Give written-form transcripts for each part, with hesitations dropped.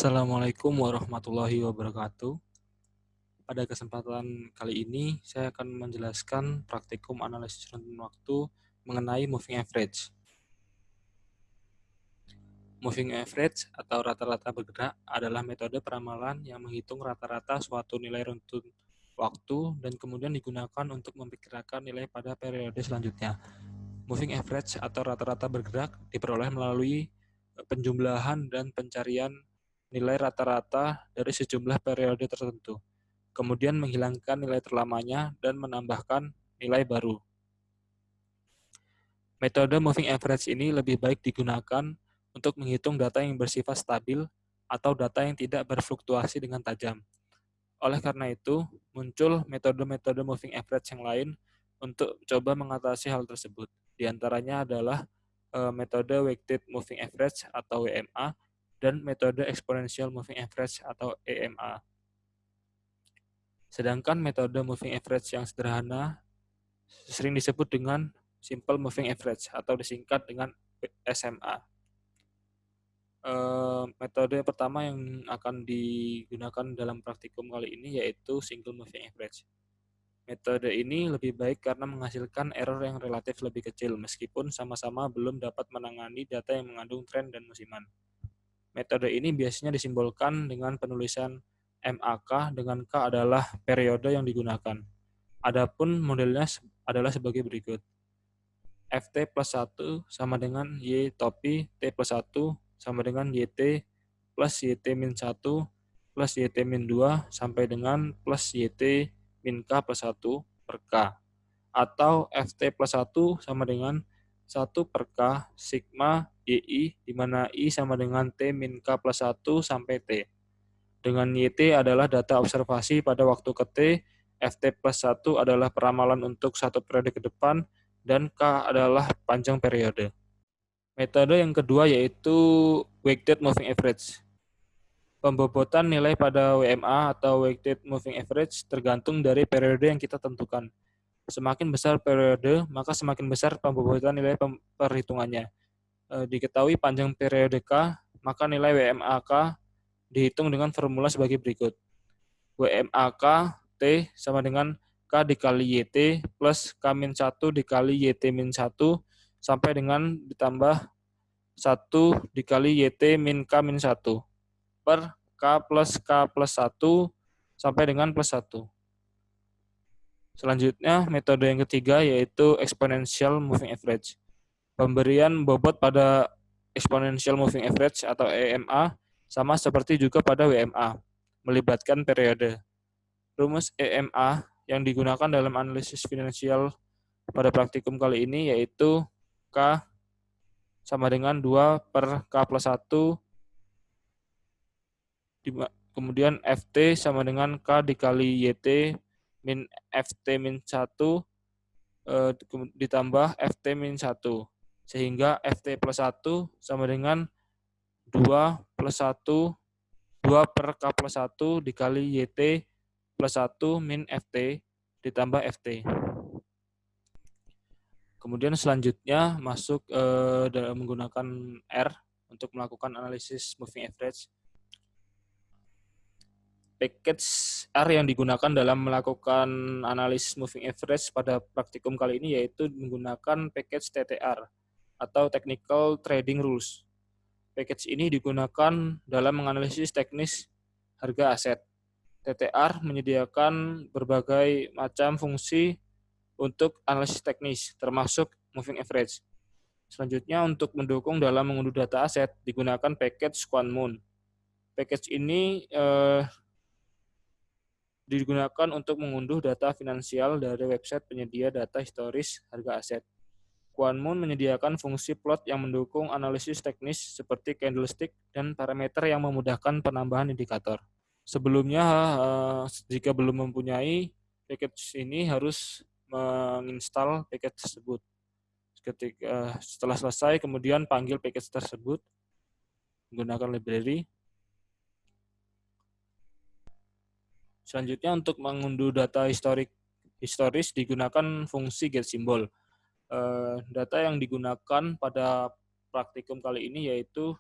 Assalamualaikum warahmatullahi wabarakatuh. Pada kesempatan kali ini, saya akan menjelaskan praktikum analisis rentang waktu mengenai moving average. Moving average atau rata-rata bergerak adalah metode peramalan yang menghitung rata-rata suatu nilai runtun waktu dan kemudian digunakan untuk memperkirakan nilai pada periode selanjutnya. Moving average atau rata-rata bergerak diperoleh melalui penjumlahan dan pencarian nilai rata-rata dari sejumlah periode tertentu, kemudian menghilangkan nilai terlamanya dan menambahkan nilai baru. Metode moving average ini lebih baik digunakan untuk menghitung data yang bersifat stabil atau data yang tidak berfluktuasi dengan tajam. Oleh karena itu, muncul metode-metode moving average yang lain untuk coba mengatasi hal tersebut. Di antaranya adalah metode weighted moving average atau WMA dan metode exponential moving average atau EMA. Sedangkan metode moving average yang sederhana sering disebut dengan simple moving average atau disingkat dengan SMA. Metode pertama yang akan digunakan dalam praktikum kali ini yaitu single moving average. Metode ini lebih baik karena menghasilkan error yang relatif lebih kecil meskipun sama-sama belum dapat menangani data yang mengandung tren dan musiman. Metode ini biasanya disimbolkan dengan penulisan MAK dengan K adalah periode yang digunakan. Adapun modelnya adalah sebagai berikut. FT plus 1 sama dengan Y topi T plus 1 sama dengan YT plus YT min 1 plus YT min 2 sampai dengan plus YT min K plus 1 per K. Atau FT plus 1 sama dengan 1 per K sigma YI, di mana I sama dengan T min K plus 1 sampai T. Dengan YT adalah data observasi pada waktu ke T, FT plus 1 adalah peramalan untuk satu periode ke depan, dan K adalah panjang periode. Metode yang kedua yaitu weighted moving average. Pembobotan nilai pada WMA atau weighted moving average tergantung dari periode yang kita tentukan. Semakin besar periode, maka semakin besar pembobotan nilai perhitungannya. Diketahui panjang periode K, maka nilai WMAK dihitung dengan formula sebagai berikut. WMAK T sama dengan K dikali YT plus K-1 dikali YT-1 sampai dengan ditambah 1 dikali YT min K-1 per K plus K plus 1 sampai dengan plus 1. Selanjutnya, metode yang ketiga yaitu exponential moving average. Pemberian bobot pada exponential moving average atau EMA sama seperti juga pada WMA, melibatkan periode. Rumus EMA yang digunakan dalam analisis finansial pada praktikum kali ini yaitu K sama dengan 2 per K plus 1, kemudian FT sama dengan K dikali YT min FT min 1 ditambah FT min 1. Sehingga FT plus 1 sama dengan 2 plus 1, 2 per K plus 1 dikali YT plus 1 min FT ditambah FT. Kemudian selanjutnya masuk menggunakan R untuk melakukan analisis moving average. Package R yang digunakan dalam melakukan analisis moving average pada praktikum kali ini yaitu menggunakan package TTR atau Technical Trading Rules. Package ini digunakan dalam menganalisis teknis harga aset. TTR menyediakan berbagai macam fungsi untuk analisis teknis, termasuk moving average. Selanjutnya, untuk mendukung dalam mengunduh data aset, digunakan package QuantMoon. Package ini digunakan untuk mengunduh data finansial dari website penyedia data historis harga aset. QuantMoon menyediakan fungsi plot yang mendukung analisis teknis seperti candlestick dan parameter yang memudahkan penambahan indikator. Sebelumnya, jika belum mempunyai package ini harus menginstal package tersebut. Setelah selesai, kemudian panggil package tersebut menggunakan library. Selanjutnya, untuk mengunduh data historis digunakan fungsi getSymbol. Data yang digunakan pada praktikum kali ini yaitu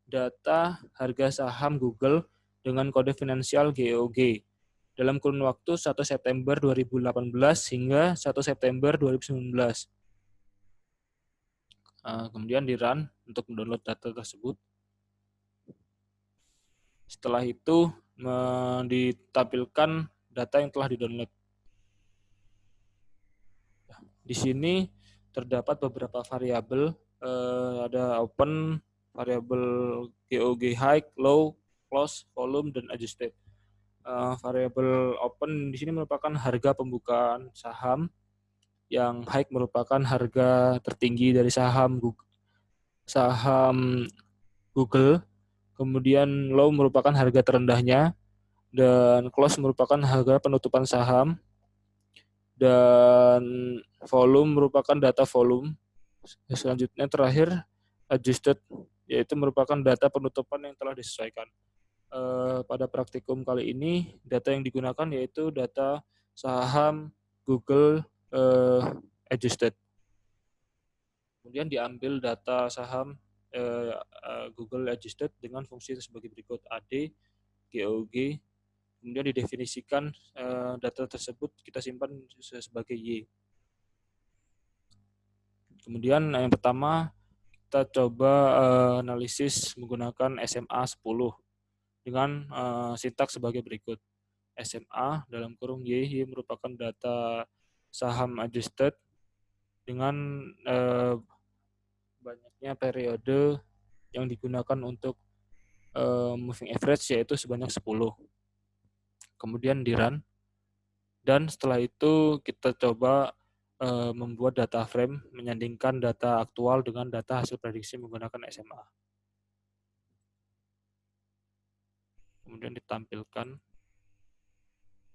data harga saham Google dengan kode finansial GOG dalam kurun waktu 1 September 2018 hingga 1 September 2019. Kemudian di-run untuk mendownload data tersebut. Setelah itu ditampilkan data yang telah di-download. Di sini terdapat beberapa variabel, ada open, variabel GOG high, low, close, volume, dan adjusted. Variabel open di sini merupakan harga pembukaan saham, yang high merupakan harga tertinggi dari saham Google, kemudian low merupakan harga terendahnya, dan close merupakan harga penutupan saham, dan volume merupakan data volume. Selanjutnya terakhir adjusted, yaitu merupakan data penutupan yang telah disesuaikan. Pada praktikum kali ini data yang digunakan yaitu data saham Google adjusted. Kemudian diambil data saham Google adjusted dengan fungsi sebagai berikut: AD, GOG, kemudian didefinisikan data tersebut kita simpan sebagai Y. Kemudian yang pertama kita coba analisis menggunakan SMA 10 dengan sintaks sebagai berikut. SMA dalam kurung Y merupakan data saham adjusted dengan banyaknya periode yang digunakan untuk moving average yaitu sebanyak 10. Kemudian di-run, dan setelah itu kita coba membuat data frame menyandingkan data aktual dengan data hasil prediksi menggunakan SMA. Kemudian ditampilkan.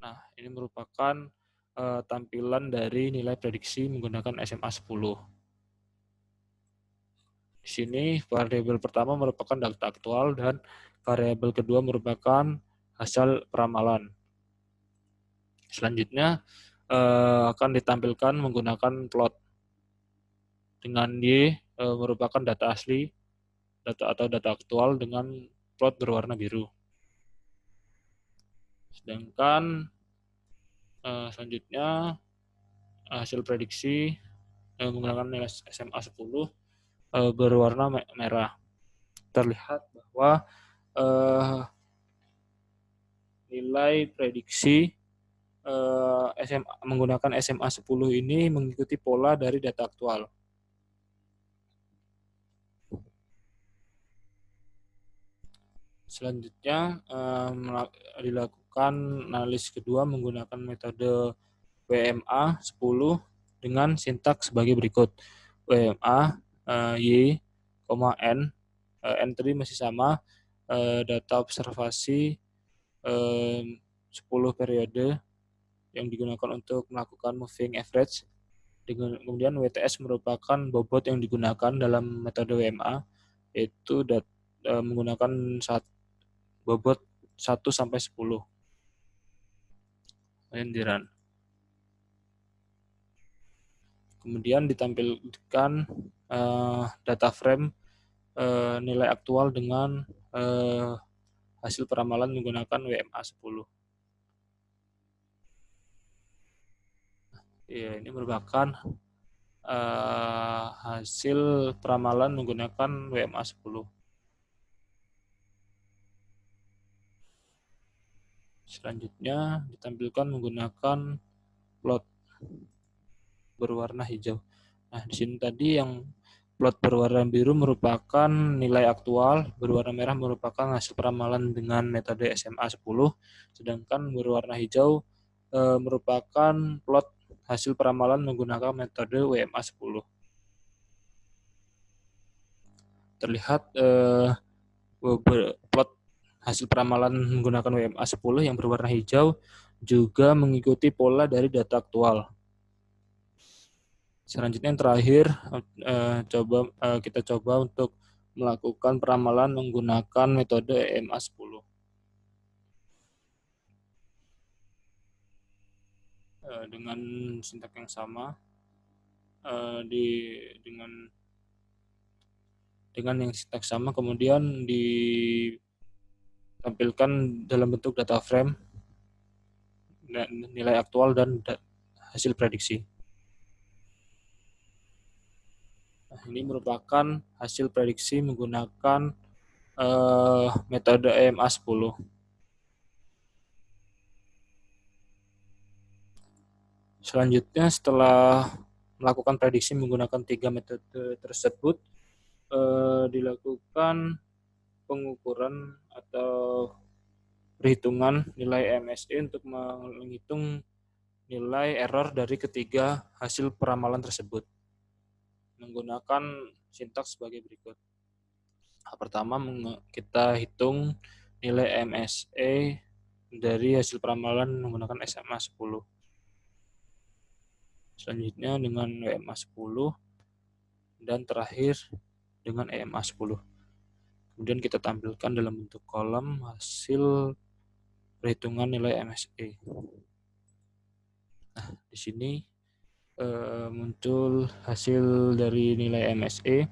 Nah, ini merupakan tampilan dari nilai prediksi menggunakan SMA 10. Di sini variabel pertama merupakan data aktual dan variabel kedua merupakan hasil peramalan. Selanjutnya akan ditampilkan menggunakan plot. Dengan Y merupakan data asli, data aktual dengan plot berwarna biru. Sedangkan selanjutnya hasil prediksi menggunakan nilai SMA 10 berwarna merah. Terlihat bahwa nilai prediksi menggunakan SMA 10 ini mengikuti pola dari data aktual. Selanjutnya dilakukan analisis kedua menggunakan metode WMA 10 dengan sintaks sebagai berikut. WMA Y, N, N3 masih sama, data observasi 10 periode yang digunakan untuk melakukan moving average. Kemudian WTS merupakan bobot yang digunakan dalam metode WMA, yaitu menggunakan bobot 1 sampai 10. Kemudian kemudian ditampilkan data frame nilai aktual dengan hasil peramalan menggunakan WMA 10. Ya, ini merupakan hasil peramalan menggunakan WMA 10. Selanjutnya ditampilkan menggunakan plot berwarna hijau. Nah, di sini tadi yang plot berwarna biru merupakan nilai aktual, berwarna merah merupakan hasil peramalan dengan metode SMA 10, sedangkan berwarna hijau merupakan plot hasil peramalan menggunakan metode WMA 10. Terlihat plot hasil peramalan menggunakan WMA 10 yang berwarna hijau juga mengikuti pola dari data aktual. Selanjutnya yang terakhir kita coba untuk melakukan peramalan menggunakan metode EMA 10. Dengan sintaks yang sama dengan dengan yang sintaks sama, kemudian ditampilkan dalam bentuk data frame, nilai aktual dan hasil prediksi. Nah, ini merupakan hasil prediksi menggunakan metode EMA 10. Selanjutnya, setelah melakukan prediksi menggunakan 3 metode tersebut, dilakukan pengukuran atau perhitungan nilai MSE untuk menghitung nilai error dari ketiga hasil peramalan tersebut menggunakan sintaks sebagai berikut. Pertama, kita hitung nilai MSE dari hasil peramalan menggunakan SMA 10. Selanjutnya dengan WMA 10 dan terakhir dengan EMA 10. Kemudian kita tampilkan dalam bentuk kolom hasil perhitungan nilai MSE. Nah, di sini muncul hasil dari nilai MSE.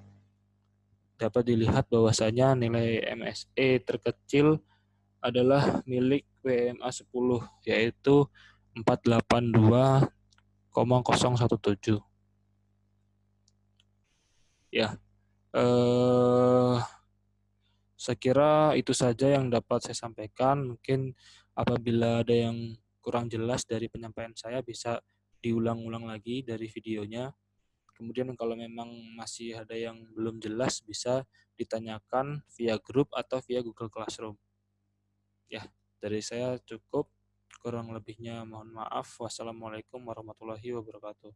Dapat dilihat bahwasanya nilai MSE terkecil adalah milik WMA 10, yaitu 482,017. Ya, saya kira itu saja yang dapat saya sampaikan. Mungkin apabila ada yang kurang jelas dari penyampaian saya, bisa diulang-ulang lagi dari videonya. Kemudian kalau memang masih ada yang belum jelas, bisa ditanyakan via grup atau via Google Classroom. Ya, dari saya cukup. Kurang lebihnya mohon maaf. Wassalamualaikum warahmatullahi wabarakatuh.